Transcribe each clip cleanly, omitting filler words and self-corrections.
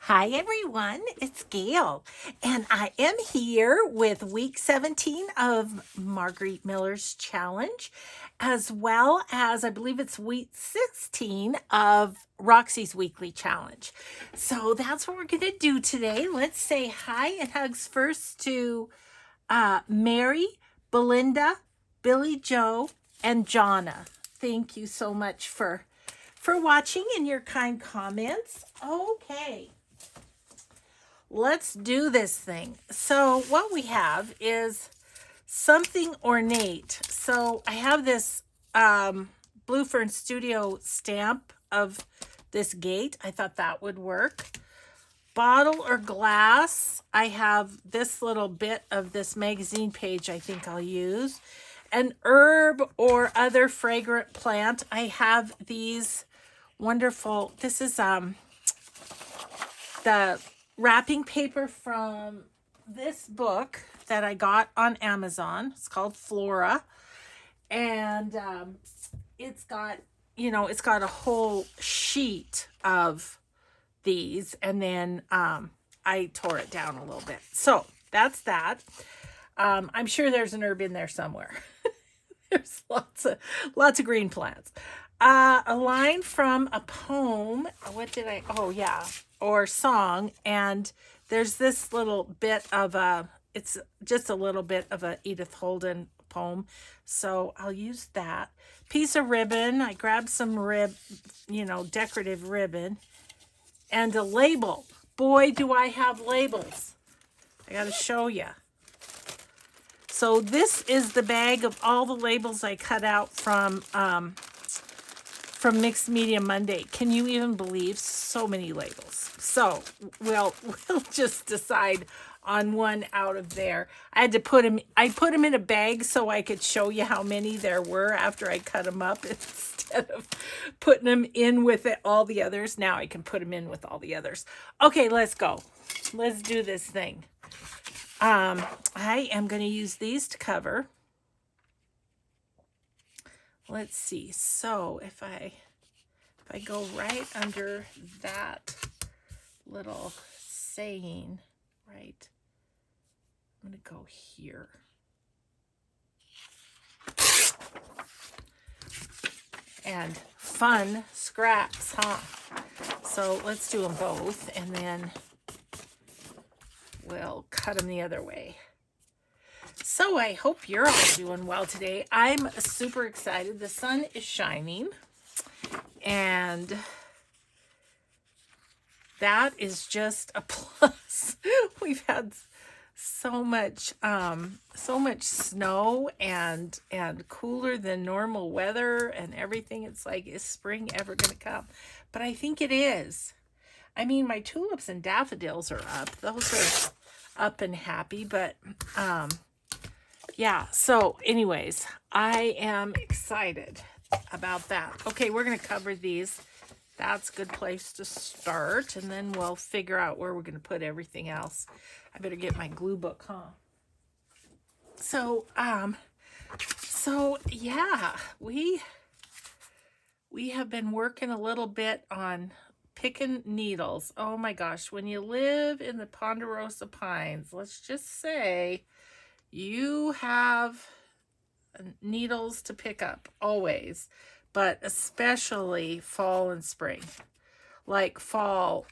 Hi everyone, it's Gayle, and I am here with week 17 of Margarete Miller's challenge, as well as I believe it's week 16 of Roxy's weekly challenge. So that's what we're going to do today. Let's say hi and hugs first to Mary, Belinda, Billy Joe, and Jonna. Thank you so much for watching and your kind comments. Okay, let's do this thing. So what we have is something ornate. So I have this Blue Fern Studio stamp of this gate. I thought that would work. Bottle or glass. I have this little bit of this magazine page I think I'll use. An herb or other fragrant plant. I have these wonderful, this is the wrapping paper from this book that I got on Amazon. It's called Flora. And it's got, it's got a whole sheet of these. And then I tore it down a little bit. So that's that. I'm sure there's an herb in there somewhere. There's lots of green plants. A line from a poem. What did I? Oh yeah, or song. And there's this little bit of a. It's just a little bit of a Edith Holden poem. So I'll use that piece of ribbon. I grabbed some decorative ribbon, and a label. Boy, do I have labels! I got to show you. So this is the bag of all the labels I cut out from Mixed Media Monday. Can you even believe so many labels? So we'll just decide on one out of there. I had to put them in a bag so I could show you how many there were after I cut them up instead of putting them in with all the others. Now I can put them in with all the others. Okay, let's go. Let's do this thing. I am going to use these to cover. Let's see. So if I go right under that little saying, right, I'm going to go here. And fun scraps, huh? So let's do them both, and then we'll cut them the other way. So I hope you're all doing well today. I'm super excited. The sun is shining, and that is just a plus. We've had so much snow and cooler than normal weather and everything. It's like, is spring ever going to come? But I think it is. I mean, my tulips and daffodils are up. Those are up and happy, but yeah. So anyways, I am excited about that. Okay, we're going to cover these. That's a good place to start, and then we'll figure out where we're going to put everything else. I better get my glue book, huh? So yeah, we have been working a little bit on picking needles. Oh my gosh, when you live in the Ponderosa Pines, let's just say you have needles to pick up always, but especially fall and spring. Like fall,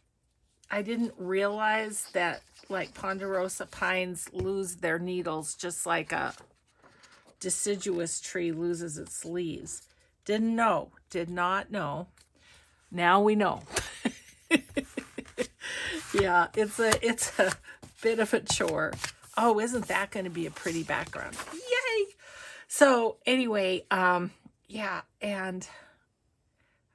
I didn't realize that like Ponderosa pines lose their needles just like a deciduous tree loses its leaves. Did not know. Now we know. Yeah, it's a bit of a chore. Oh, isn't that going to be a pretty background? Yay! So anyway, yeah, and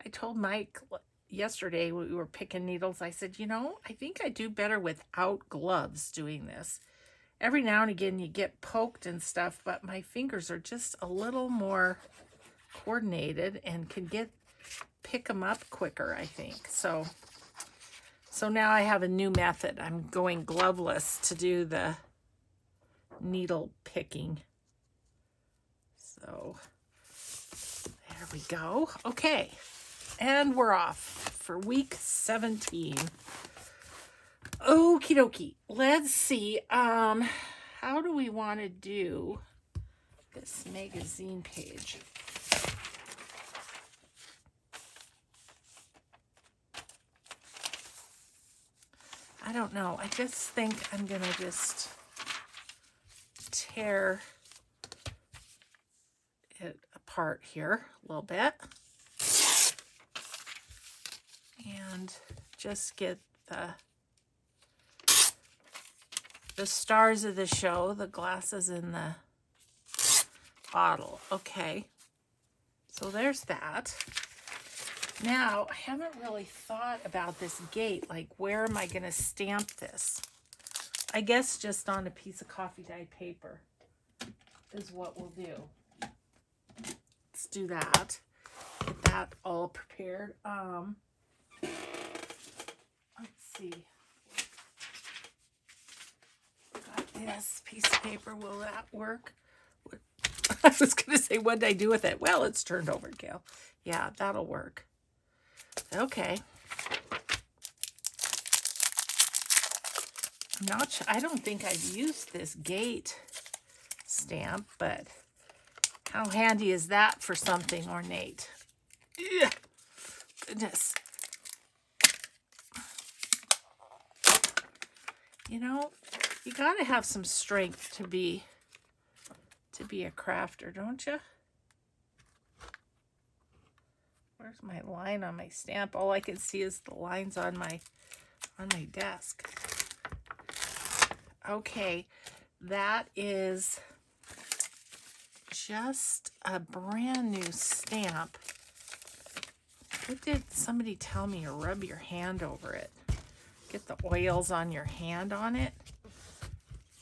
I told Mike yesterday when we were picking needles, I said, I think I do better without gloves doing this. Every now and again you get poked and stuff, but my fingers are just a little more coordinated and can pick them up quicker, I think. So now I have a new method. I'm going gloveless to do the needle picking. So there we go. Okay, and we're off for week 17. Okie dokie. Let's see. How do we want to do this magazine page? I don't know. I just think I'm going to just tear it apart here a little bit. And just get the stars of the show, the glasses in the bottle. Okay. So there's that. Now, I haven't really thought about this gate. Like, where am I going to stamp this? I guess just on a piece of coffee dyed paper is what we'll do. Let's do that. Get that all prepared. Let's see. Got this piece of paper. Will that work? I was going to say, what did I do with it? Well, it's turned over, Gayle. Yeah, that'll work. Okay. I'm not sure. I don't think I've used this gate stamp, but how handy is that for something ornate? Ugh. Goodness. You know, you got to have some strength to be a crafter, don't you? Where's my line on my stamp? All I can see is the lines on my desk. Okay, that is just a brand new stamp. What did somebody tell me? To rub your hand over it. Get the oils on your hand on it.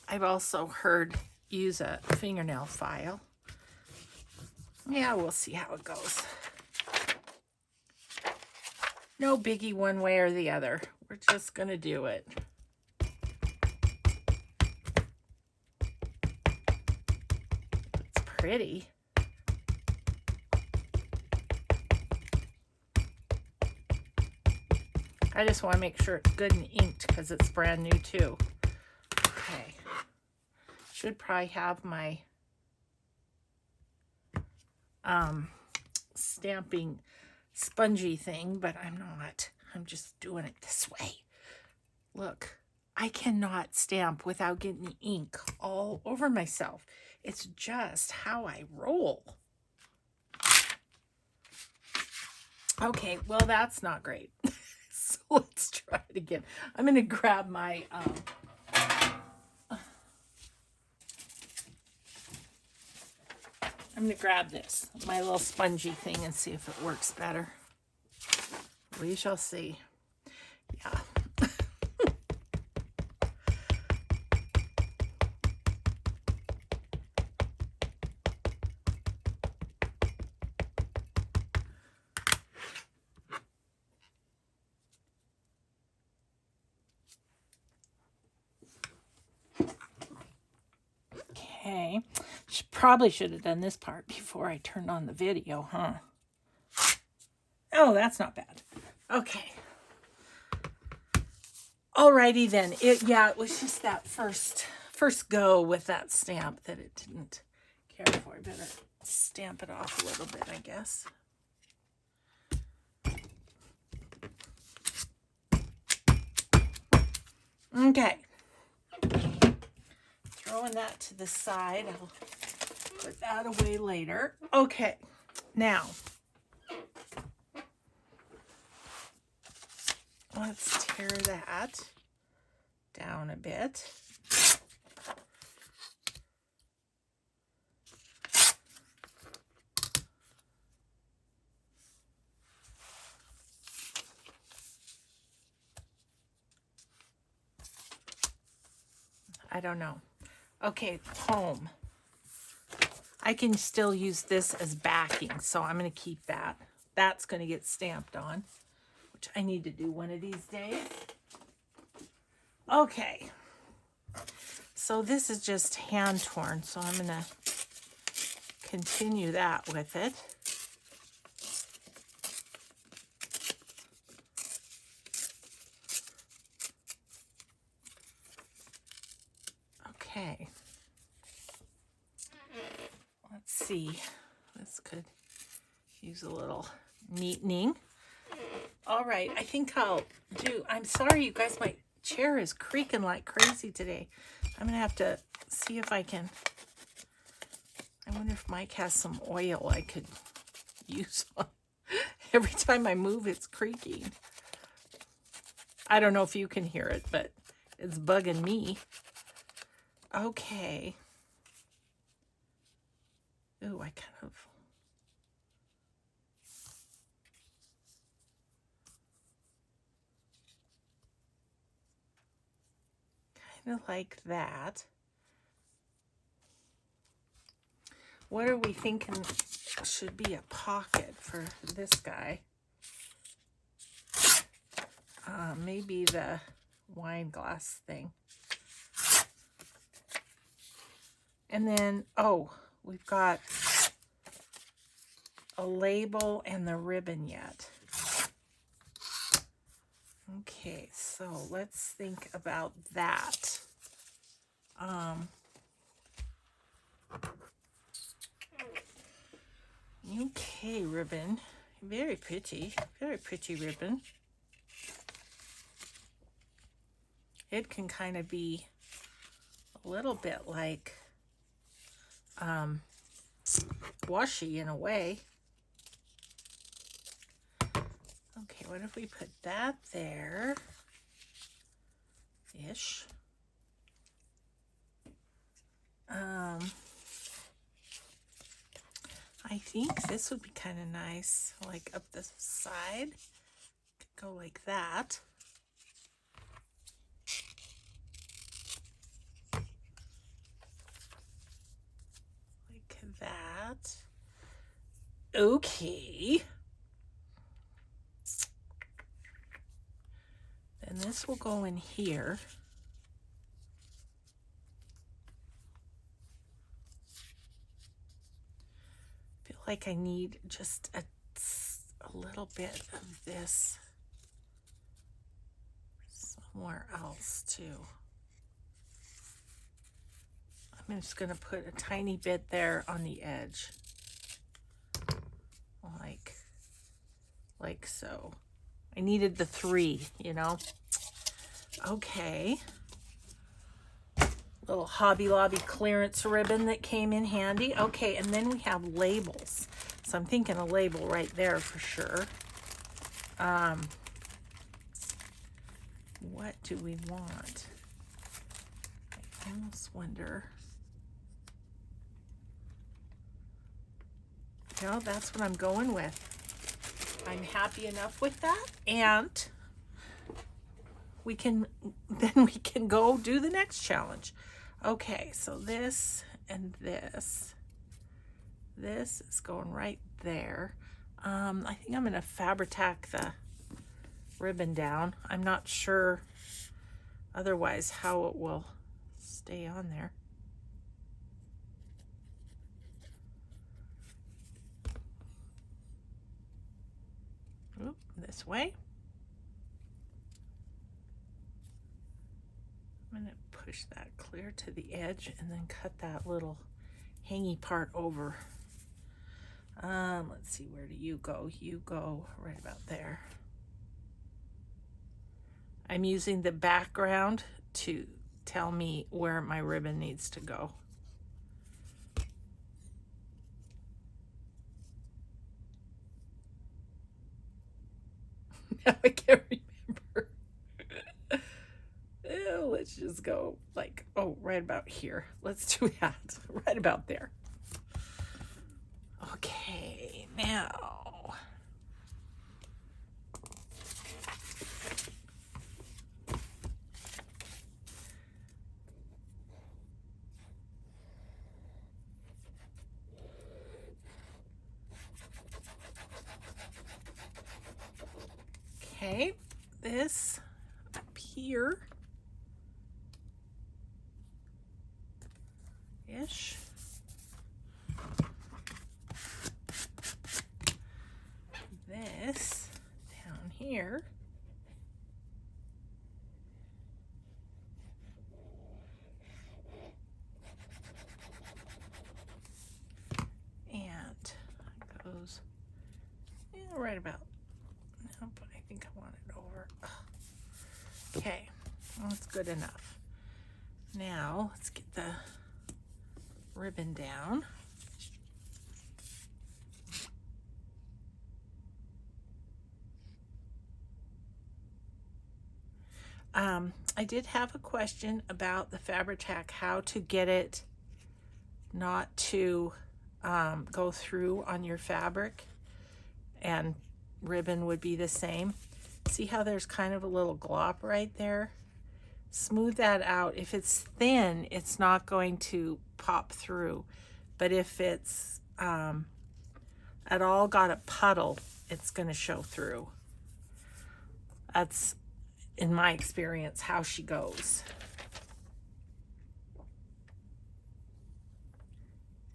I've also heard use a fingernail file. Yeah, we'll see how it goes. No biggie one way or the other. We're just going to do it. It's pretty. I just want to make sure it's good and inked because it's brand new too. Okay. Should probably have my stamping spongy thing, but I'm not. I'm just doing it this way. Look, I cannot stamp without getting ink all over myself. It's just how I roll. Okay, well, that's not great. So let's try it again. I'm going to grab my I'm going to grab this, my little spongy thing, and see if it works better. We shall see. Yeah. Okay. Probably should have done this part before I turned on the video, huh? Oh, that's not bad. Okay. Alrighty then. It was just that first go with that stamp that it didn't care for. I better stamp it off a little bit, I guess. Okay. Throwing that to the side. I'll put that away later. Okay. Now, let's tear that down a bit. I don't know. Okay, home. I can still use this as backing, so I'm going to keep that. That's going to get stamped on, which I need to do one of these days. Okay. So this is just hand torn, so I'm going to continue that with it. Okay. Let's see. This could use a little neatening. All right, I think I'm sorry, you guys, my chair is creaking like crazy today. I'm gonna have to see if I wonder if Mike has some oil I could use on. Every time I move, it's creaking. I don't know if you can hear it, but it's bugging me. Okay. Ooh, I kind of like that. What are we thinking should be a pocket for this guy? Maybe the wine glass thing. And then, oh, we've got a label and the ribbon yet. Okay, so let's think about that. Okay, ribbon. Very pretty ribbon. It can kind of be a little bit like washi in a way. Okay, what if we put that there? Ish. I think this would be kind of nice, like up the side. Could go like that. Like that. Okay. Then this will go in here. I feel like I need just a little bit of this somewhere else too. I'm just going to put a tiny bit there on the edge. Like so. I needed the 3, you know. Okay. Little Hobby Lobby clearance ribbon that came in handy. Okay, and then we have labels. So I'm thinking a label right there for sure. What do we want? I almost wonder. No, that's what I'm going with. I'm happy enough with that, and then we can go do the next challenge. Okay, so this and this is going right there. I think I'm gonna Fabri-Tac the ribbon down. I'm not sure otherwise how it will stay on there. Oop, this way. I'm going to push that clear to the edge and then cut that little hangy part over. Let's see, where do you go? You go right about there. I'm using the background to tell me where my ribbon needs to go. Now I can't remember. Let's just go like, oh, right about here. Let's do that. Right about there. Okay, now. Okay, this up here ish. This down here. right about, nope, I think I want it over. Okay, well, that's good enough. Now let's get the ribbon down. I did have a question about the Fabri-Tac, how to get it not to go through on your fabric, and ribbon would be the same. See how there's kind of a little glop right there? Smooth that out. If it's thin, it's not going to pop through, but if it's at all got a puddle, it's going to show through. That's, in my experience, how she goes.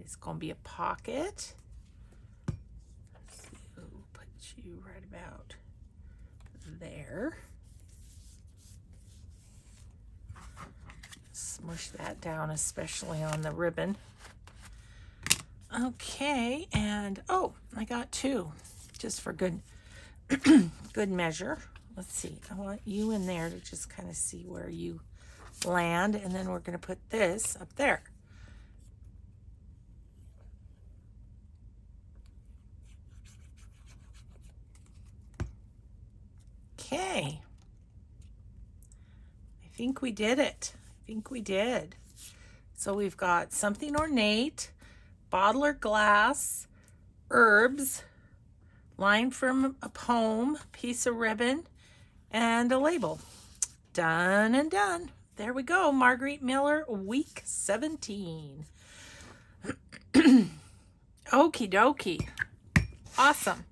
It's going to be a pocket. So put you right about there. Smush that down, especially on the ribbon. Okay, and oh, I got two, just for good good measure. Let's see, I want you in there to just kind of see where you land, and then we're going to put this up there. Okay, I think we did it. I think we did. So we've got something ornate, bottle or glass, herbs, line from a poem, piece of ribbon, and a label. Done and done. There we go. Margarete Miller, week 17. Okie dokie. Awesome.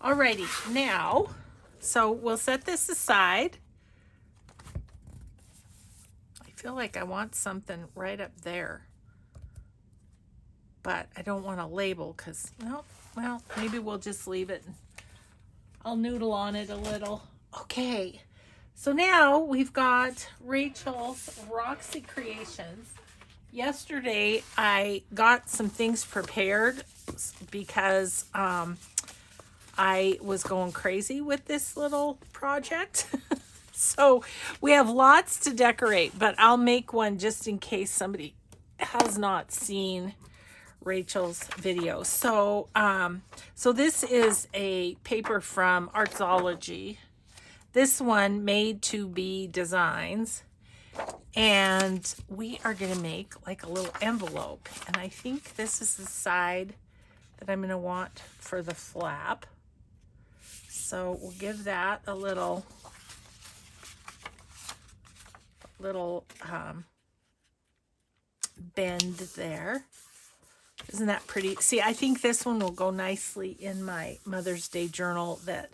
Alrighty, now, so we'll set this aside. I feel like I want something right up there, but I don't want to label because, well, maybe we'll just leave it. I'll noodle on it a little. Okay, so now we've got Rachel's Roxy Creations. Yesterday, I got some things prepared because I was going crazy with this little project. So we have lots to decorate, but I'll make one just in case somebody has not seen Rachel's video. So so this is a paper from Artsology. This one made to be designs, and we are going to make like a little envelope, and I think this is the side that I'm going to want for the flap. So we'll give that a little bend there. Isn't that pretty? See, I think this one will go nicely in my Mother's Day journal that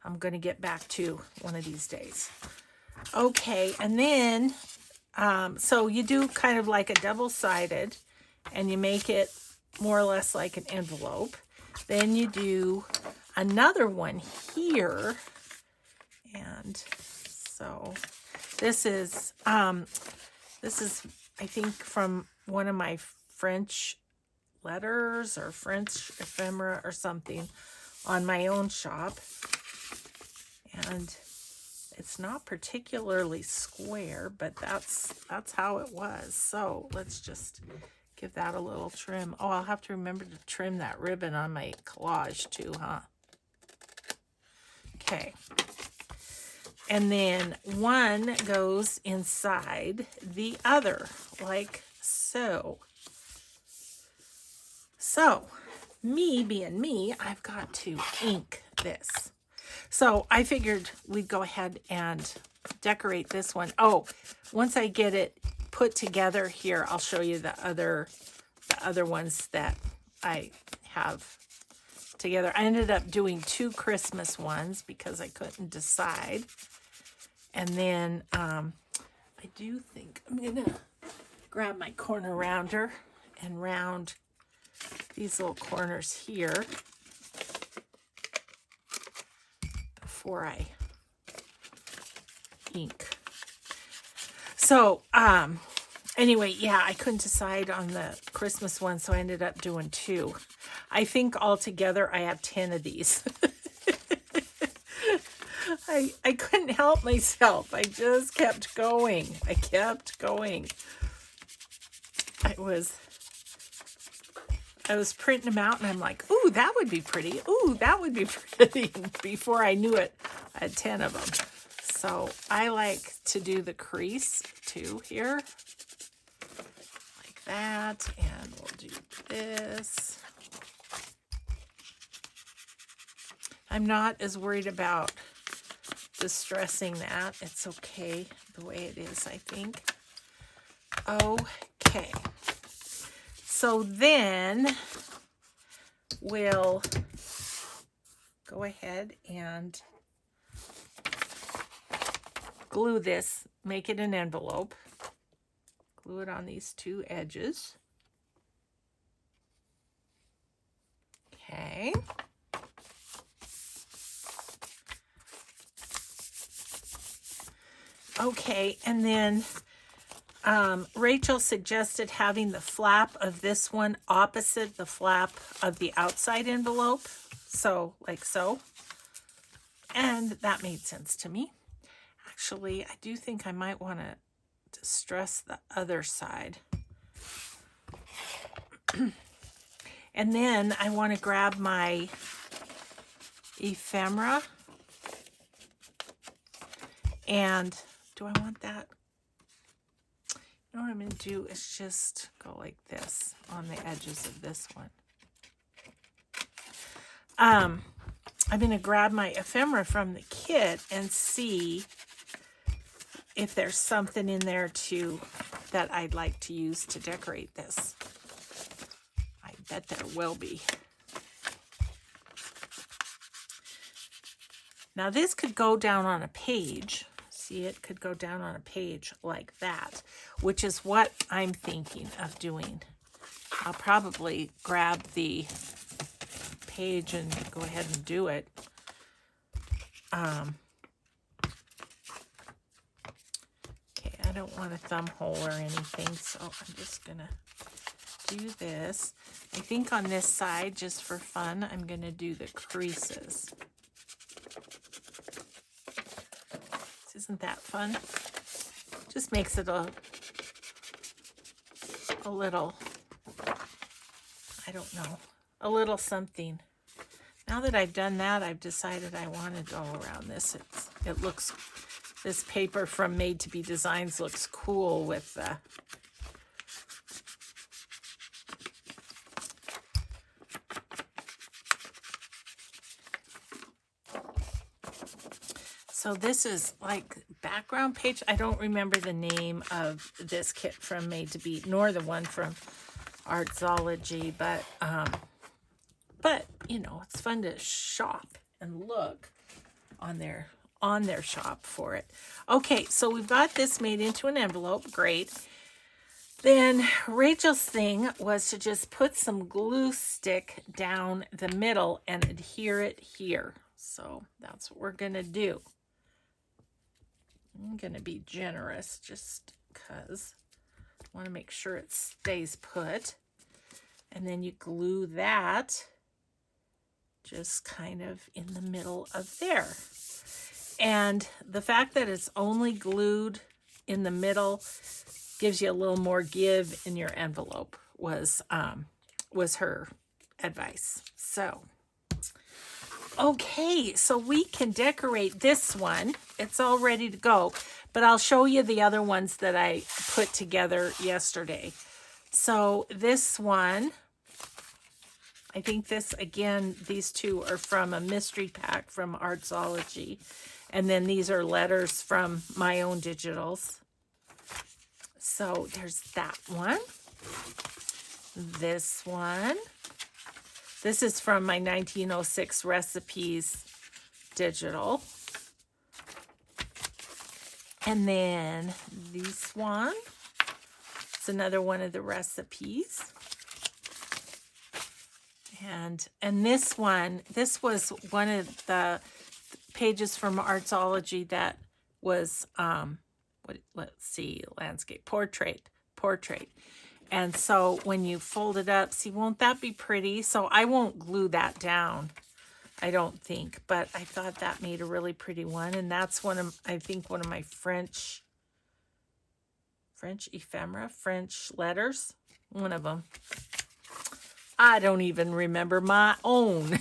I'm going to get back to one of these days. Okay, and then, so you do kind of like a double-sided, and you make it more or less like an envelope. Then you do another one here, and so this is I think from one of my French letters or French ephemera or something on my own shop, and it's not particularly square, but that's how it was. So let's just give that a little trim. Oh, I'll have to remember to trim that ribbon on my collage too, huh? Okay. And then one goes inside the other, like so. So, me being me, I've got to ink this. So I figured we'd go ahead and decorate this one. Oh, once I get it put together here, I'll show you the other ones that I have together. I ended up doing 2 Christmas ones because I couldn't decide. And then I do think I'm gonna grab my corner rounder and round these little corners here before I ink. So anyway, yeah, I couldn't decide on the Christmas one, so I ended up doing 2. I think altogether I have 10 of these. I couldn't help myself. I just kept going. I kept going. I was printing them out and I'm like, ooh, that would be pretty. Ooh, that would be pretty. Before I knew it, I had 10 of them. So I like to do the crease too here. Like that. And we'll do this. I'm not as worried about distressing that. It's okay the way it is, I think. Okay. So then we'll go ahead and glue this, make it an envelope. Glue it on these two edges. Okay. Okay, and then Rachel suggested having the flap of this one opposite the flap of the outside envelope. So, like so. And that made sense to me. Actually, I do think I might want to distress the other side. And then I want to grab my Ephemera. And do I want that? You know what I'm going to do is just go like this on the edges of this one. I'm going to grab my ephemera from the kit and see if there's something in there that I'd like to use to decorate this. I bet there will be. Now this could go down on a page. See, it could go down on a page like that, which is what I'm thinking of doing. I'll probably grab the page and go ahead and do it. Okay, I don't want a thumb hole or anything, so I'm just gonna do this. I think on this side, just for fun, I'm gonna do the creases. Isn't that fun? Just makes it a little, I don't know, a little something. Now that I've done that, I've decided I want to go around this. It looks, this paper from Made to Be Designs looks cool with so this is like background page. I don't remember the name of this kit from Made to Be, nor the one from Artsology, but you know, it's fun to shop and look on their shop for it. Okay, so we've got this made into an envelope. Great. Then Rachel's thing was to just put some glue stick down the middle and adhere it here. So that's what we're gonna do. I'm going to be generous just because I want to make sure it stays put. And then you glue that just kind of in the middle of there. And the fact that it's only glued in the middle gives you a little more give in your envelope was her advice. So okay, so we can decorate this one. It's all ready to go, but I'll show you the other ones that I put together yesterday. So this one, I think this, again, these two are from a mystery pack from Artsology. And then these are letters from my own digitals. So there's that one. This one. This is from my 1906 Recipes digital. And then this one. It's another one of the recipes. And this one, this was one of the pages from Artsology that was, let's see, landscape, portrait. And so when you fold it up, see, won't that be pretty? So I won't glue that down. I don't think, but I thought that made a really pretty one. And that's I think one of my French ephemera, French letters. One of them. I don't even remember my own.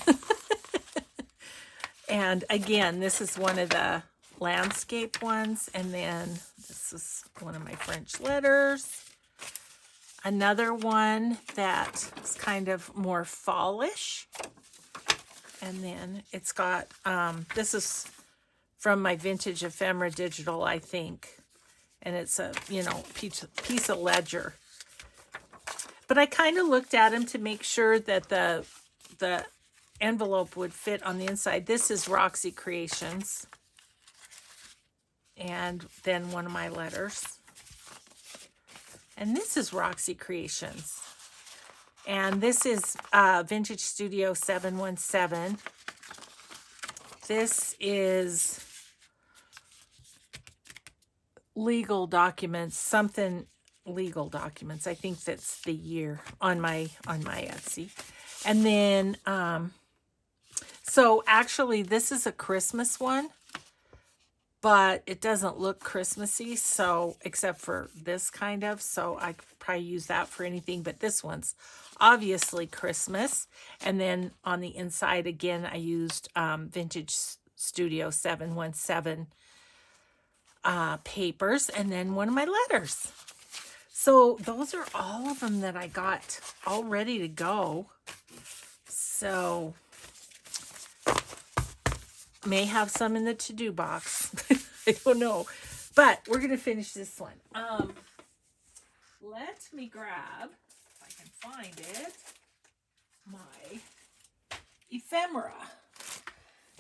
And again, this is one of the landscape ones. And then this is one of my French letters. Another one that is kind of more fallish. And then it's got, this is from my vintage ephemera digital, I think. And it's a, piece of ledger. But I kind of looked at them to make sure that the envelope would fit on the inside. This is Roxy Creations. And then one of my letters. And this is Roxy Creations. And this is Vintage Studio 717. This is legal documents, something legal documents. I think that's the year on my Etsy. And then, so actually this is a Christmas one, but it doesn't look Christmassy, so except for this kind of, so I could probably use that for anything, but this one's obviously Christmas. And then on the inside, again, I used Vintage Studio 717 papers, and then one of my letters. So those are all of them that I got all ready to go. So may have some in the to-do box. I don't know. But we're going to finish this one. Let me grab, if I can find it, my ephemera.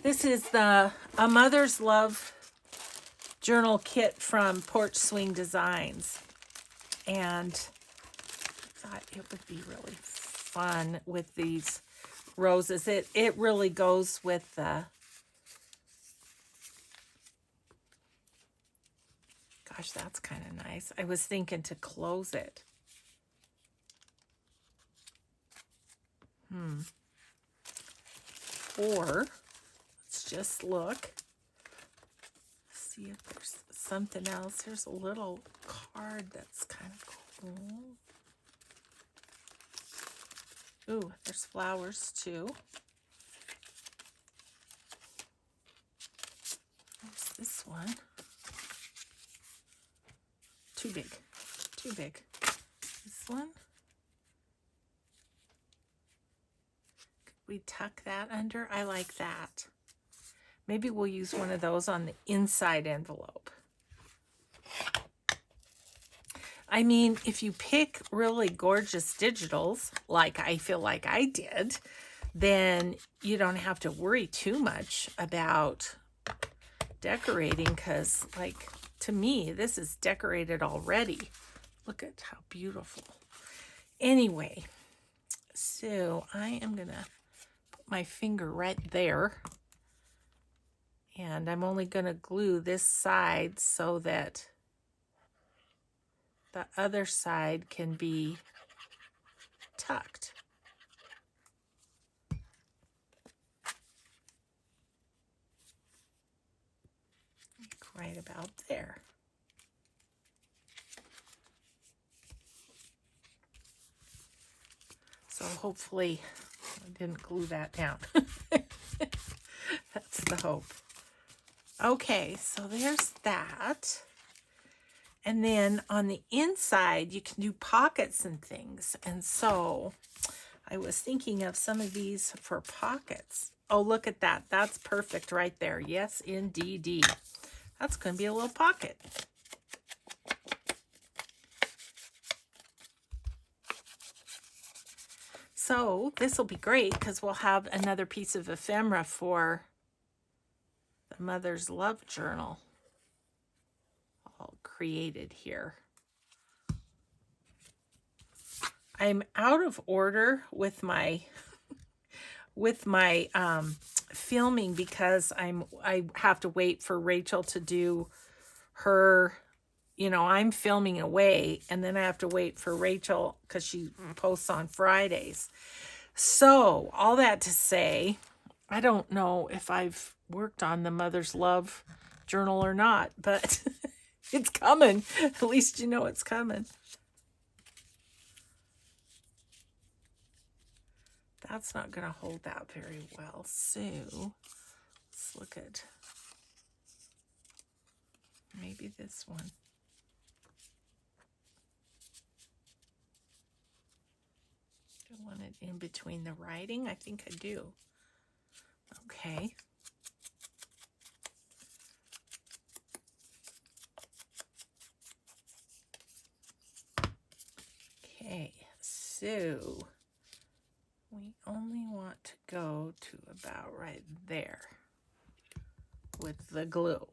This is A Mother's Love journal kit from Porch Swing Designs. And I thought it would be really fun with these roses. It really goes with the, gosh, that's kind of nice. I was thinking to close it. Or let's just look. See if there's something else. Here's a little card that's kind of cool. Ooh, there's flowers too. There's this one. Too big. Too big. This one. Could we tuck that under? I like that. Maybe we'll use one of those on the inside envelope. I mean, if you pick really gorgeous digitals, like I feel like I did, then you don't have to worry too much about decorating, because, like, to me, this is decorated already. Look at how beautiful. Anyway, so I am going to put my finger right there. And I'm only going to glue this side so that the other side can be tucked. Right about there. So hopefully I didn't glue that down. That's the hope. Okay, so there's that. And then on the inside, you can do pockets and things. And so I was thinking of some of these for pockets. Oh, look at that. That's perfect right there. Yes, indeedy. That's going to be a little pocket. So this will be great because we'll have another piece of ephemera for the Mother's Love Journal all created here. I'm out of order with my filming because I have to wait for Rachel to do her, I'm filming away, and then I have to wait for Rachel because she posts on Fridays. So all that to say, I don't know if I've worked on the Mother's Love journal or not, but it's coming. At least you know it's coming. That's not going to hold that very well. So let's look at maybe this one. Do I want it in between the writing? I think I do. Okay. Okay, so we only want to go to about right there with the glue.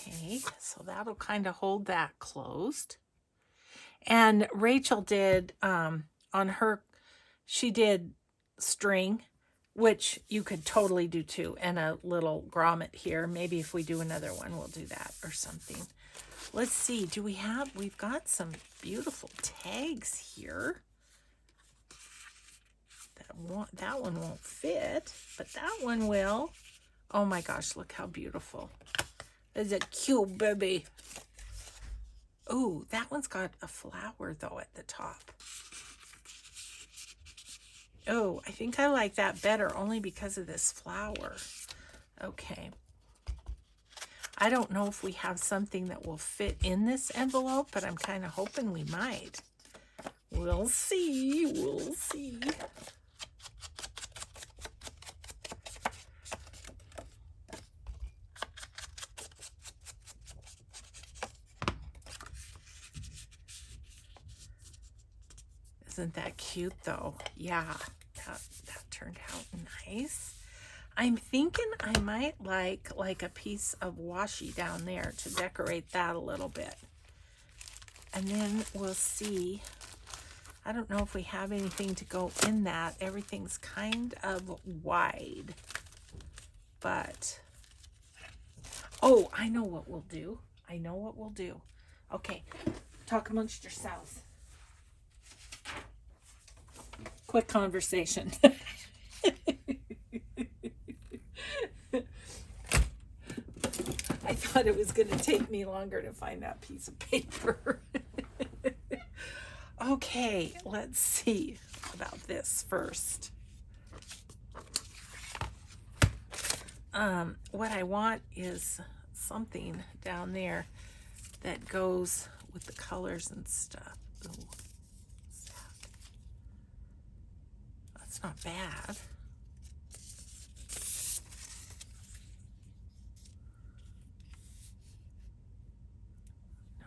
Okay, so that'll kind of hold that closed. And Rachel did, on her, she did string, which you could totally do too, and a little grommet here. Maybe if we do another one, we'll do that or something. Let's see, we've got some beautiful tags here. That one won't fit, but that one will. Oh my gosh, look how beautiful. It's a cute baby. Oh, that one's got a flower though at the top. Oh, I think I like that better only because of this flower. Okay. I don't know if we have something that will fit in this envelope, but I'm kind of hoping we might. We'll see. We'll see. Isn't that cute though? Yeah, that turned out nice. I'm thinking I might like a piece of washi down there to decorate that a little bit. And then we'll see. I don't know if we have anything to go in that. Everything's kind of wide. But, oh, I know what we'll do. I know what we'll do. Okay, talk amongst yourselves. Quick conversation. I thought it was going to take me longer to find that piece of paper. Okay, let's see about this first. What I want is something down there that goes with the colors and stuff. Ooh. That's not bad. No,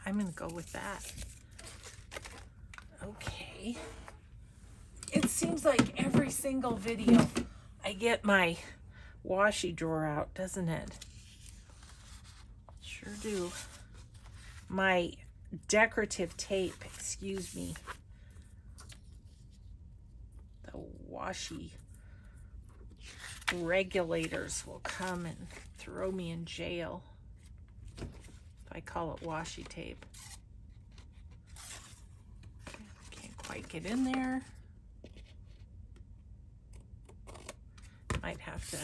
I'm gonna go with that. Okay. It seems like every single video I get my washi drawer out, doesn't it? Sure do. My decorative tape, excuse me. The washi regulators will come and throw me in jail if I call it washi tape. Can't quite get in there. Might have to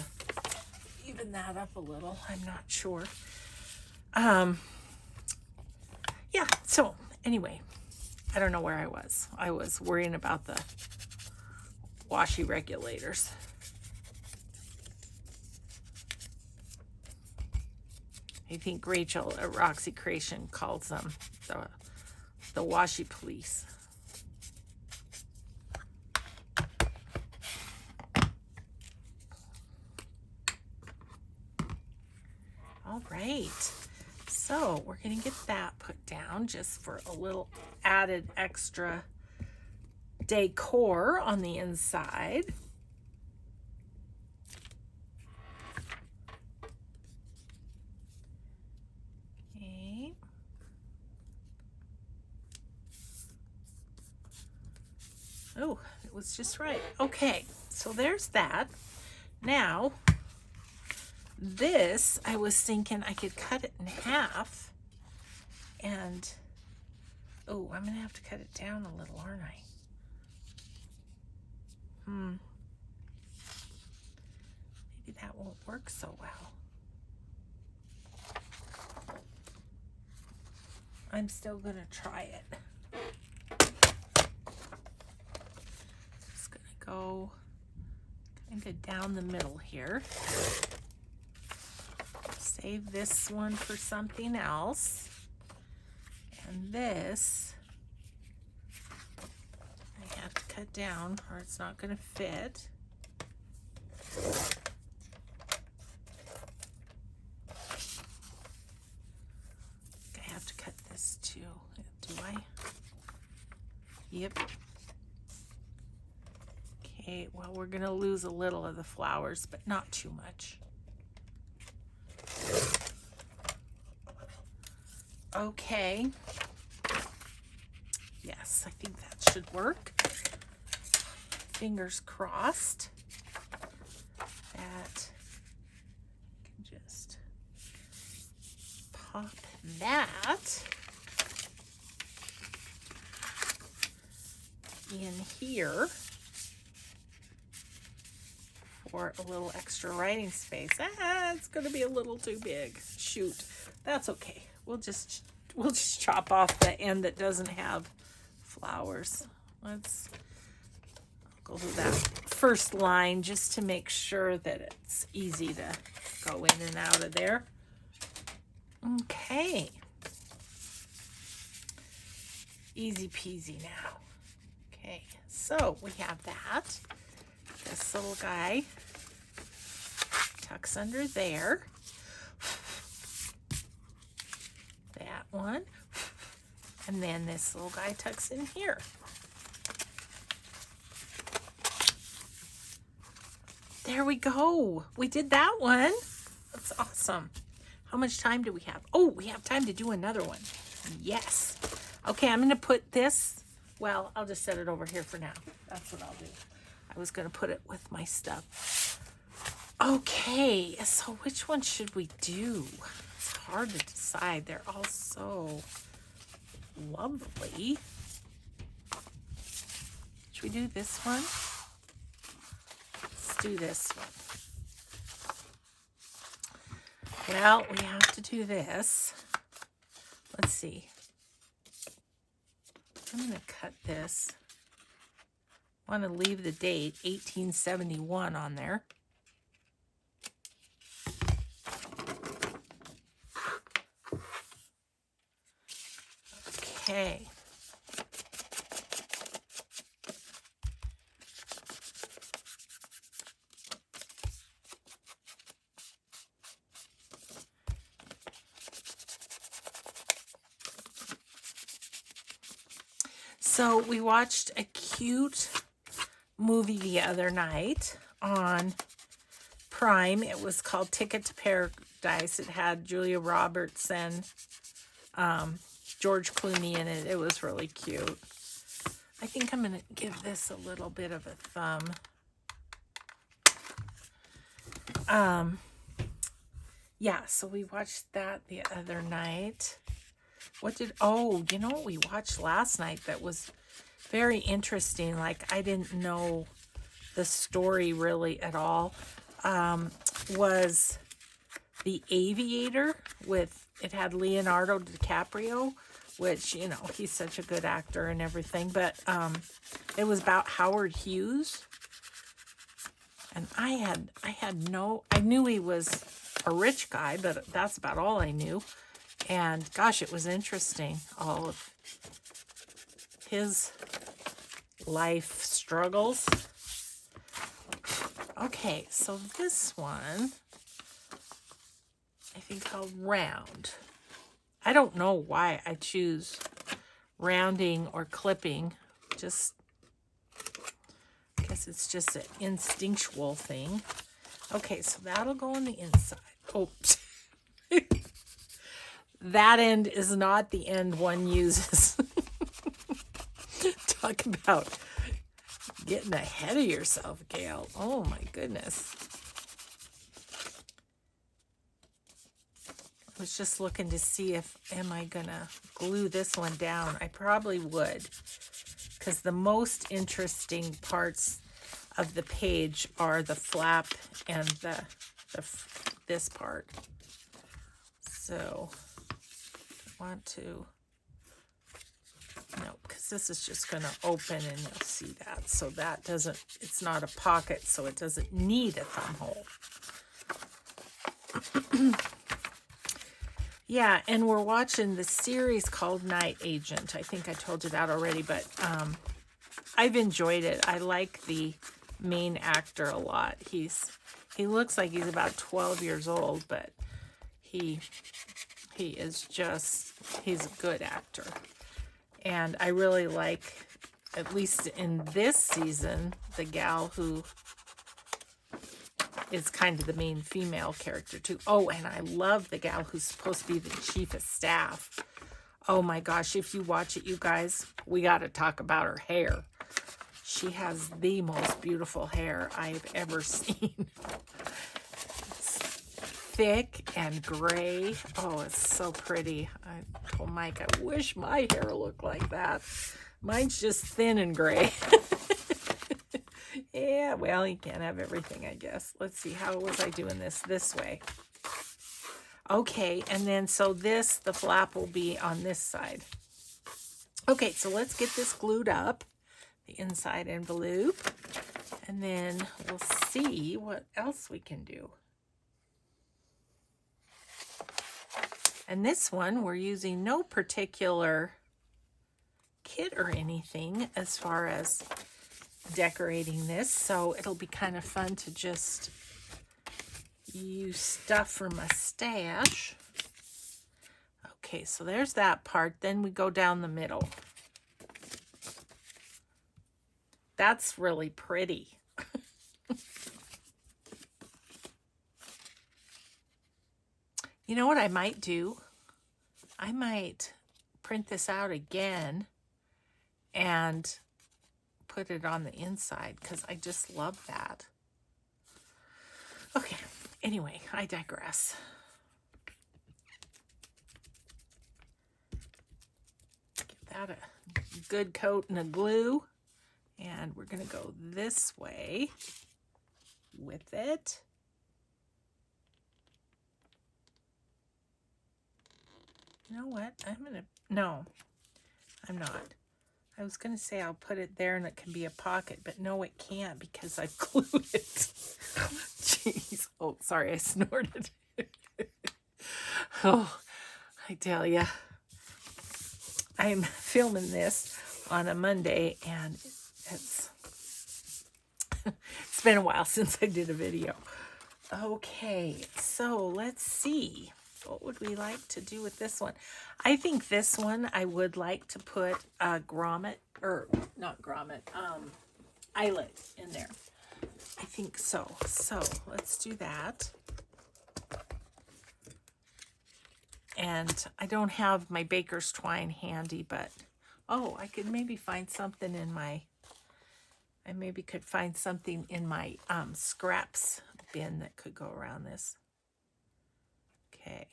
even that up a little. I'm not sure. Yeah, so anyway, I don't know where I was. I was worrying about the washi regulators. I think Rachel at Roxy Creation calls them the washi police. All right, so we're gonna get that put down just for a little added extra decor on the inside. Okay. Oh, it was just right. Okay, so there's that. Now, this, I was thinking I could cut it in half and, oh, I'm going to have to cut it down a little, aren't I? Maybe that won't work so well. I'm still going to try it. Just going to go kind of down the middle here. Save this one for something else. And this, I have to cut down or it's not going to fit. I have to cut this too. Do I? Yep. Okay, well, we're going to lose a little of the flowers, but not too much. Okay. Yes, I think that should work. Fingers crossed that I can just pop that in here for a little extra writing space. It's going to be a little too big. Shoot, that's okay. We'll just chop off the end that doesn't have flowers. Let's go to that first line just to make sure that it's easy to go in and out of there. Okay. Easy peasy now. Okay, so we have that. This little guy tucks under there. That one. And then this little guy tucks in here. There we go. We did that one. That's awesome. How much time do we have? Oh, we have time to do another one. Yes. Okay, I'm going to put this, well, I'll just set it over here for now. That's what I'll do. I was going to put it with my stuff. Okay, so which one should we do? It's hard to decide. They're all so lovely. Should we do this one? Let's do this one. Well, we have to do this. Let's see. I'm going to cut this. I want to leave the date 1871 on there. Okay. So we watched a cute movie the other night on Prime. It was called Ticket to Paradise. It had Julia Roberts and George Clooney in it. It was really cute. I think I'm going to give this a little bit of a thumb. Yeah, so we watched that the other night. Oh, you know what we watched last night that was very interesting? Like, I didn't know the story really at all. Was The Aviator it had Leonardo DiCaprio, which, you know, he's such a good actor and everything. But it was about Howard Hughes. And I knew he was a rich guy, but that's about all I knew. And gosh, it was interesting, all of his life struggles. Okay, so this one, I think I'll round. I don't know why I choose rounding or clipping. I guess it's just an instinctual thing. Okay, so that'll go on the inside. Oops. That end is not the end one uses. Talk about Getting ahead of yourself, Gayle. Oh my goodness. I was just looking to see if, am I gonna glue this one down? I probably would, because the most interesting parts of the page are the flap and this part. So I want to, no, because this is just going to open and you'll see that. So that doesn't, it's not a pocket, so it doesn't need a thumb hole. Yeah, and we're watching the series called Night Agent. I think I told you that already, but I've enjoyed it. I like the main actor a lot. He looks like he's about 12 years old, but he is just, he's a good actor. And I really like, at least in this season, the gal who is kind of the main female character too. Oh, and I love the gal who's supposed to be the chief of staff. Oh my gosh, if you watch it, you guys, we got to talk about her hair. She has the most beautiful hair I've ever seen. It's thick and gray. Oh, it's so pretty. I told Mike, I wish my hair looked like that. Mine's just thin and gray. Yeah, well, you can't have everything, I guess. Let's see, how was I doing this way? Okay, and then so this, the flap will be on this side. Okay, so let's get this glued up, the inside envelope, and then we'll see what else we can do. And this one, we're using no particular kit or anything as far as decorating this, so it'll be kind of fun to just use stuff from my stash. Okay, so there's that part. Then we go down the middle. That's really pretty. You know what I might do? I might print this out again and put it on the inside, because I just love that. Okay, anyway, I digress. Give that a good coat and a glue, and we're going to go this way with it. You know what? No, I'm not. I was going to say I'll put it there and it can be a pocket, but no, it can't because I've glued it. Jeez. Oh, sorry, I snorted. Oh, I tell ya. I'm filming this on a Monday, and it's been a while since I did a video. Okay, so let's see. What would we like to do with this one? I think this one I would like to put a grommet, or not grommet, eyelet in there. I think so. So let's do that. And I don't have my baker's twine handy, but oh, I could maybe find something in my, I maybe could find something in my scraps bin that could go around this. Okay.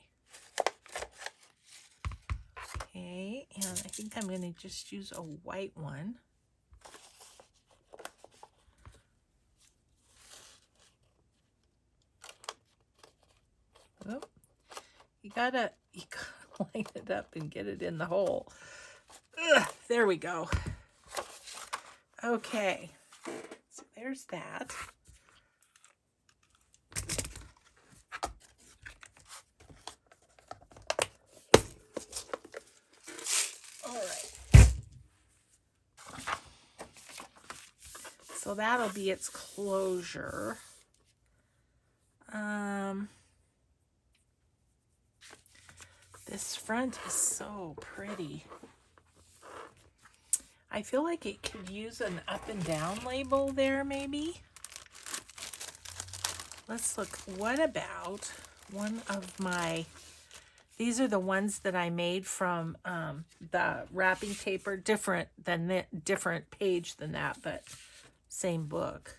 Okay, and I think I'm going to just use a white one. Oh, you gotta line it up and get it in the hole. Ugh, there we go. Okay, so there's that. So that'll be its closure. This front is so pretty. I feel like it could use an up and down label there, maybe. Let's look. What about one of my, these are the ones that I made from the wrapping paper, different page than that, but same book.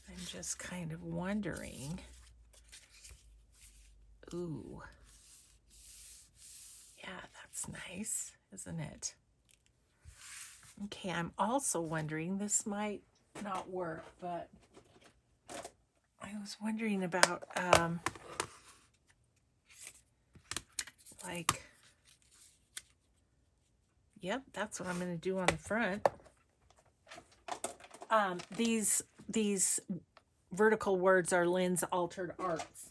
I'm just kind of wondering. Ooh. Yeah, that's nice, isn't it? Okay, I'm also wondering, this might not work, but I was wondering about, like, yep, that's what I'm going to do on the front. These vertical words are Lynn's Altered Arts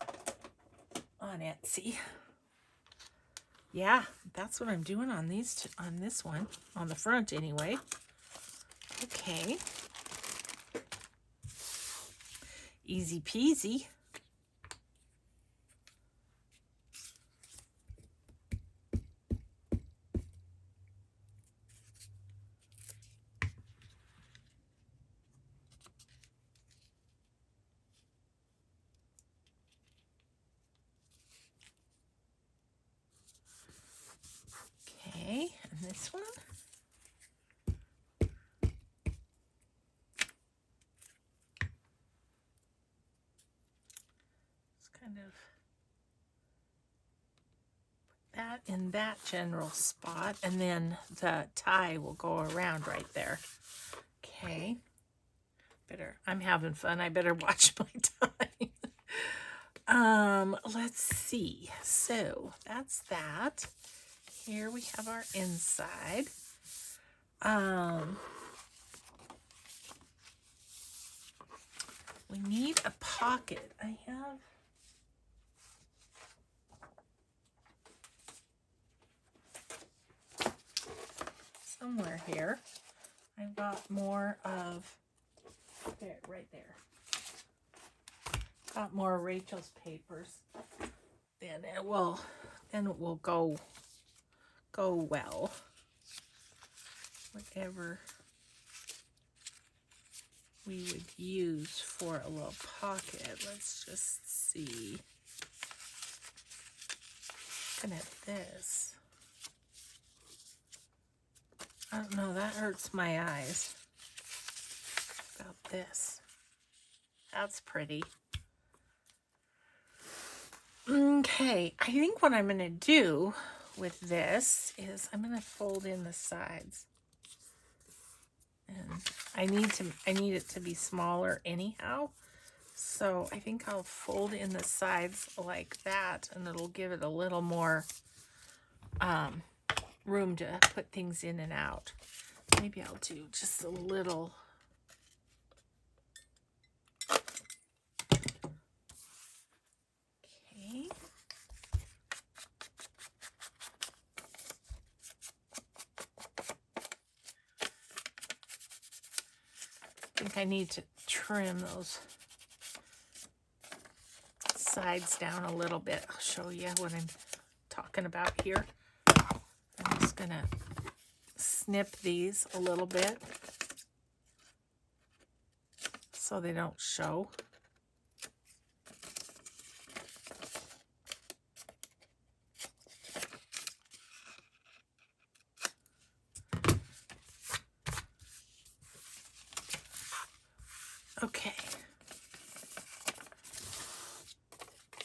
on Etsy. Yeah, that's what I'm doing on these on this one, on the front anyway. Okay. Easy peasy. Okay, and this one. It's kind of that in that general spot, and then the tie will go around right there. Okay. I'm having fun. I better watch my time. Let's see. So that's that. Here we have our inside. We need a pocket. I have somewhere here. I've got more of there, right there. Got more Rachel's papers. Then it will go well. Whatever we would use for a little pocket. Let's just see. Looking at this. I don't know, that hurts my eyes. About this. That's pretty. Okay, I think what I'm going to do with this is I'm going to fold in the sides. And I need it to be smaller anyhow. So I think I'll fold in the sides like that, and it'll give it a little more room to put things in and out. Maybe I'll do just a little. Okay. I think I need to trim those sides down a little bit. I'll show you what I'm talking about here. I'm just gonna snip these a little bit so they don't show. Okay.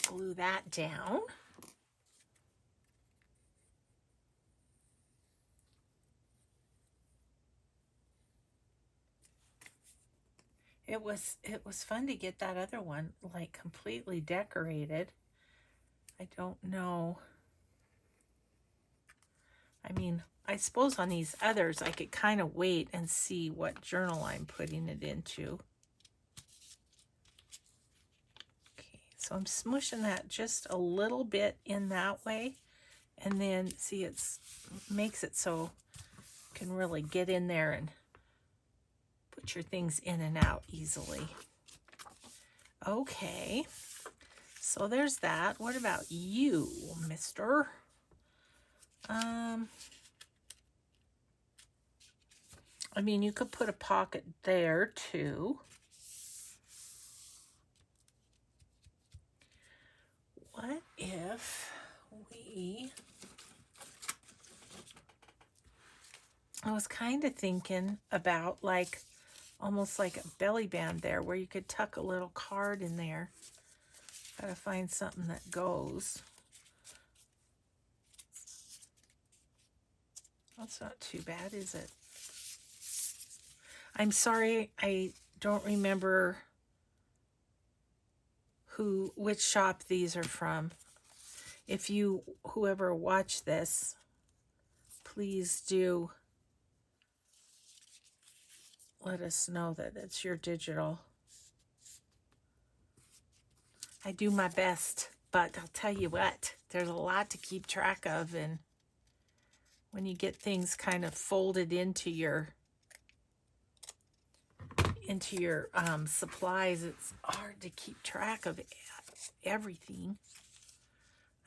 Glue that down. It was fun to get that other one like completely decorated. I don't know. I mean, I suppose on these others I could kind of wait and see what journal I'm putting it into. Okay, so I'm smushing that just a little bit in that way, and then see makes it so you can really get in there and put your things in and out easily. Okay, so there's that. What about you, mister? I mean, you could put a pocket there too. What if I was kind of thinking about like almost like a belly band there where you could tuck a little card in there. Gotta find something that goes. That's not too bad, is it? I'm sorry, I don't remember which shop these are from. If you, whoever watched this, please do let us know that it's your digital. I do my best, but I'll tell you what, there's a lot to keep track of, and when you get things kind of folded into your supplies, it's hard to keep track of everything.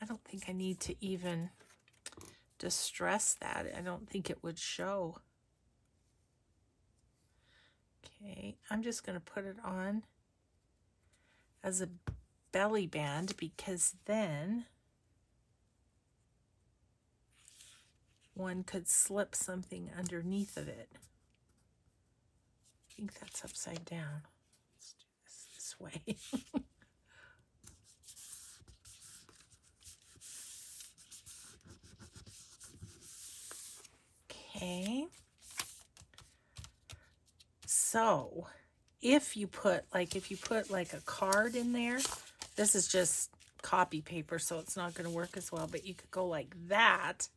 I don't think I need to even distress that. I don't think it would show. Okay, I'm just going to put it on as a belly band, because then one could slip something underneath of it. I think that's upside down. Let's do this way. Okay. So if you put like a card in there, this is just copy paper, so it's not going to work as well, but you could go like that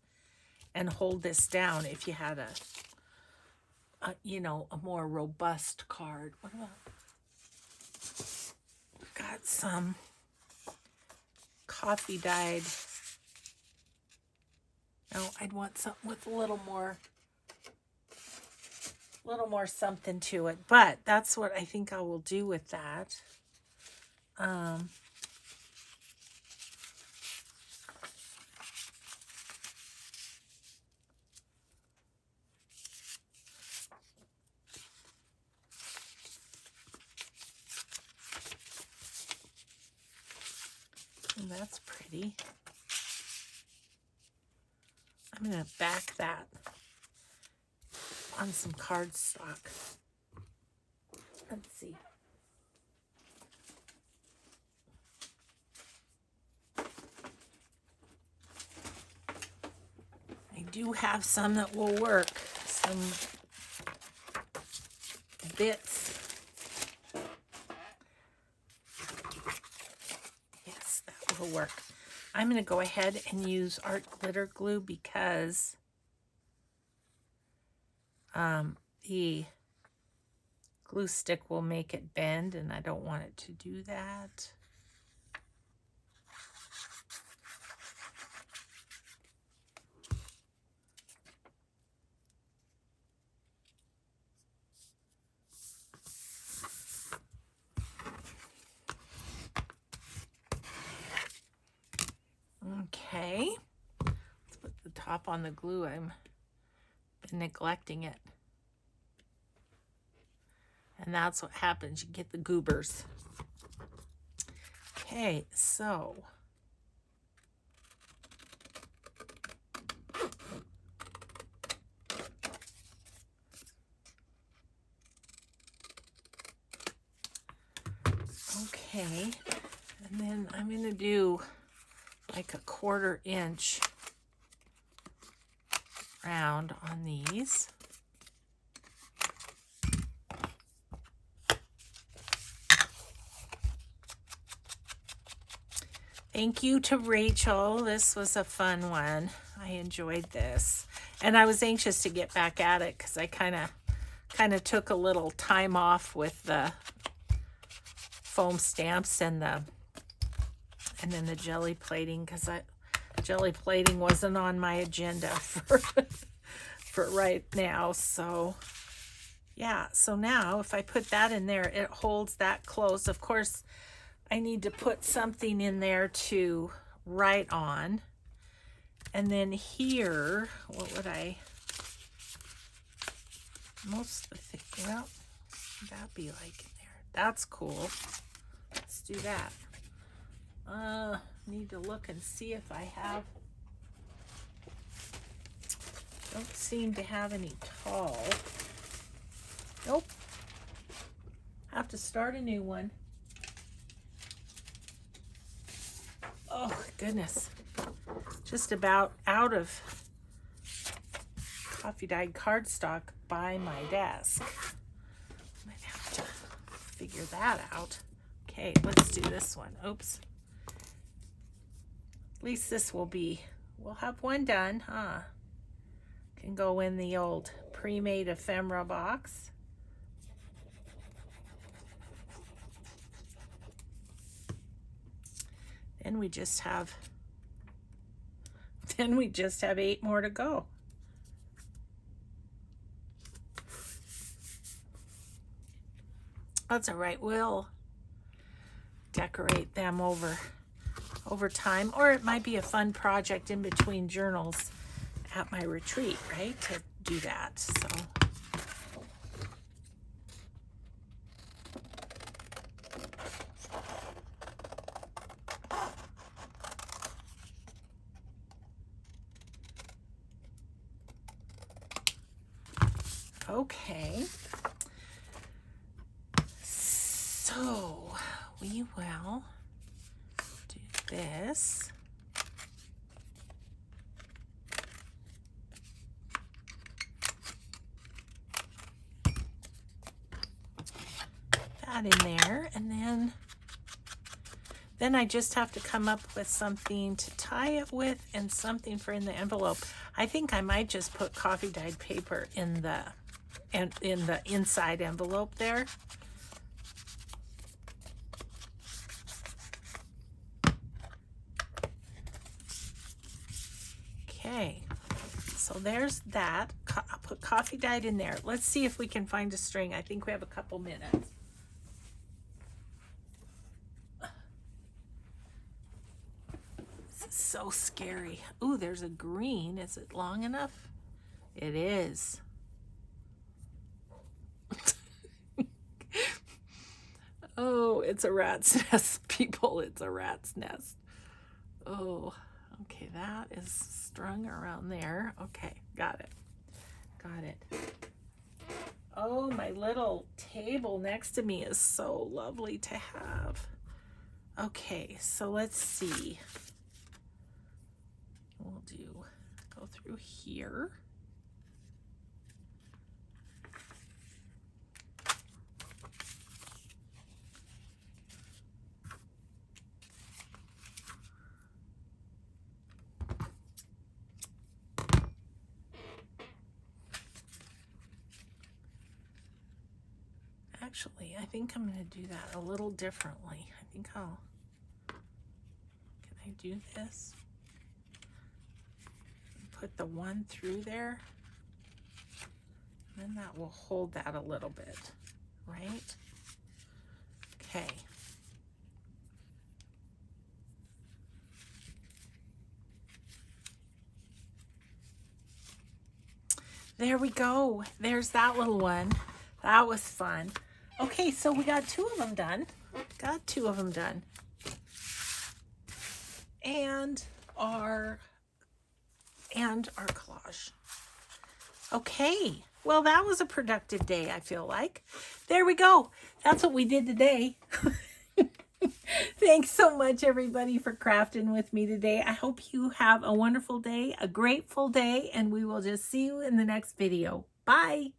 and hold this down if you had a you know, a more robust card. What about, got some coffee dyed. No, I'd want something with a little more something to it, but that's what I think I will do with that. And that's pretty. I'm going to back that on some cardstock. Let's see. I do have some that will work. Some bits. Yes, that will work. I'm going to go ahead and use art glitter glue because the glue stick will make it bend, and I don't want it to do that. Okay, let's put the top on the glue. I'm been neglecting it. And that's what happens. You get the goobers. Okay, so okay, and then I'm going to do like a 1/4 inch round on these. Thank you to Rachel. This was a fun one. I enjoyed this. And I was anxious to get back at it because I kind of took a little time off with the foam stamps and then the jelly plating, because jelly plating wasn't on my agenda for right now. So yeah, so now if I put that in there, it holds that close. Of course, I need to put something in there to write on. And then here, what would I, most, I think, well, that'd be like in there. That's cool. Let's do that. Need to look and see if I have, don't seem to have any tall. Nope, have to start a new one. Oh, goodness. Just about out of coffee dyed cardstock by my desk. Might have to figure that out. Okay, let's do this one. Oops. At least this will be, we'll have one done, huh? Can go in the old pre-made ephemera box. Then we just have 8 more to go. That's all right. We'll decorate them over time, or it might be a fun project in between journals at my retreat, right? To do that. So okay. So we will do this. That in there, and then I just have to come up with something to tie it with and something for in the envelope. I think I might just put coffee dyed paper in the inside envelope there. Okay, so there's that. I'll put coffee dyed in there. Let's see if we can find a string. I think we have a couple minutes. This is so scary. Ooh, there's a green. Is it long enough? It is. Oh, it's a rat's nest, people. It's a rat's nest. Oh, okay, that is strung around there. Okay, got it. Got it. Oh, my little table next to me is so lovely to have. Okay, so let's see. We'll go through here. Actually, I think I'm going to do that a little differently. I think can I do this? Put the one through there. And then that will hold that a little bit, right? Okay. There we go. There's that little one. That was fun. Okay, so we got 2 of them done. Got 2 of them done. And our collage. Okay, well, that was a productive day, I feel like. There we go. That's what we did today. Thanks so much, everybody, for crafting with me today. I hope you have a wonderful day, a grateful day, and we will just see you in the next video. Bye.